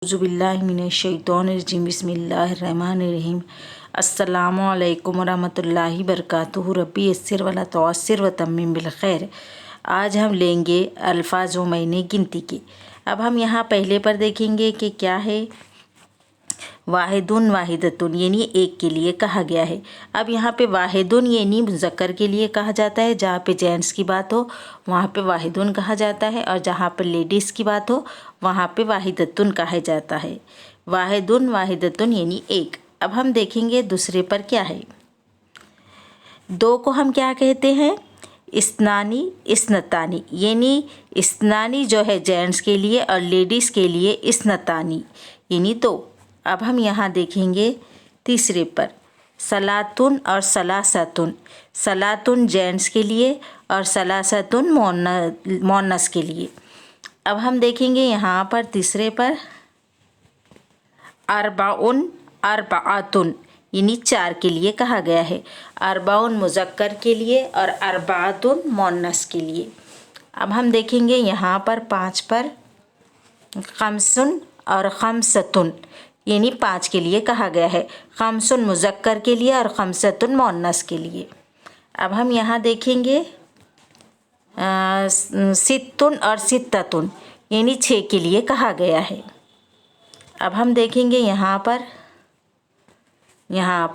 औज़ुबिल्लाहिमिनश्शैतानिर्रजीम बिस्मिल्लाहिर्रहमानिर्रहीम अस्सलामुअलैकुम वरहमतुल्लाहि वबरकातुहू रब्बी यस्सिर वला तुअस्सिर वतम्मिम बिलखैर। आज हम लेंगे अल्फाज व महीने गिनती के। अब हम यहाँ पहले पर देखेंगे कि क्या है। वाहिदुन वाहिदतुन यानी एक के लिए कहा गया है। अब यहाँ पे वाहिदुन यानी मुज़क्कर के लिए कहा जाता है, जहाँ पे जेंट्स की बात हो वहाँ पे वाहिदुन कहा जाता है, और जहाँ पे लेडीज़ की बात हो वहाँ पे वाहिदतुन कहा जाता है। वाहिदुन वाहिदतुन यानी एक। अब हम देखेंगे दूसरे पर क्या है। दो को हम क्या कहते हैं, इस्नानी इस्नतानी, यानी इस्नानी जो है जेंट्स के लिए और लेडीज़ के लिए इस्नतानी यानी दो। अब हम यहाँ देखेंगे तीसरे पर सलातुन और सलासतुन। सलातुन जेंट्स के लिए और सलासतुन मोनस के लिए। अब हम देखेंगे यहाँ पर तीसरे पर अरबाउन अरबातुन यानी चार के लिए कहा गया है। अरबाउन मुज़क्कर के लिए और अरबातुन मोनस के लिए। अब हम देखेंगे यहाँ पर पाँच पर खमसुन और खमसतुन यानी पाँच के लिए कहा गया है। खमसुन मुज़क्कर के लिए और खमसतुन मोनस के लिए। अब हम यहाँ देखेंगे सित्तुन और सित्ततुन यानी छः के लिए कहा गया है। अब हम देखेंगे यहाँ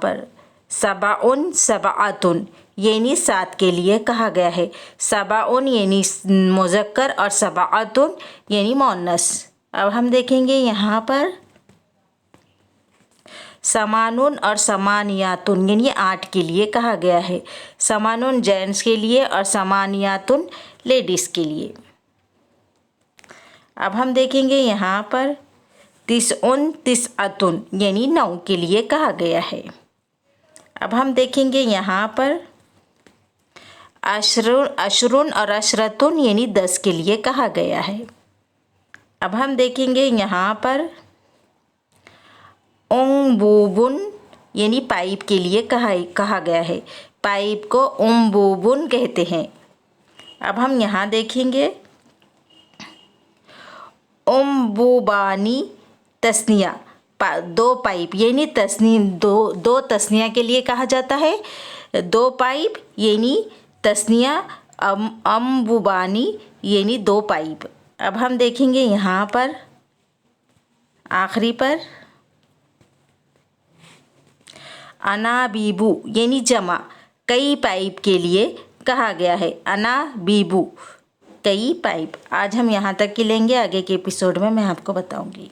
पर सबाउन सबाअतुन यानी सात के लिए कहा गया है। सबाउन यानी मुज़क्कर और सबाअतुन यानी मोनस। अब हम देखेंगे यहाँ पर समानुन और समानियातुन यानी आठ के लिए कहा गया है। समानुन जेंट्स के लिए और समानियातुन लेडीज़ के लिए। अब हम देखेंगे यहाँ पर तिसउन तिसअतुन यानी नौ के लिए कहा गया है। अब हम देखेंगे यहाँ पर अशरुन और अशरतुन यानी 10 के लिए कहा गया है। अब हम देखेंगे यहाँ पर उम्बुबुन यानी पाइप के लिए कहा गया है। पाइप को उम्बुबुन कहते हैं। अब हम यहाँ देखेंगे उम्बुबानी तस्निया दो पाइप यानी दो तस्निया के लिए कहा जाता है। दो पाइप यानी तस्निया, अम्बुबानी यानी दो पाइप। अब हम देखेंगे यहाँ पर आखिरी पर अनाबीबू यानी जमा कई पाइप के लिए कहा गया है। अनाबीबू कई पाइप। आज हम यहाँ तक की लेंगे, आगे के एपिसोड में मैं आपको बताऊँगी।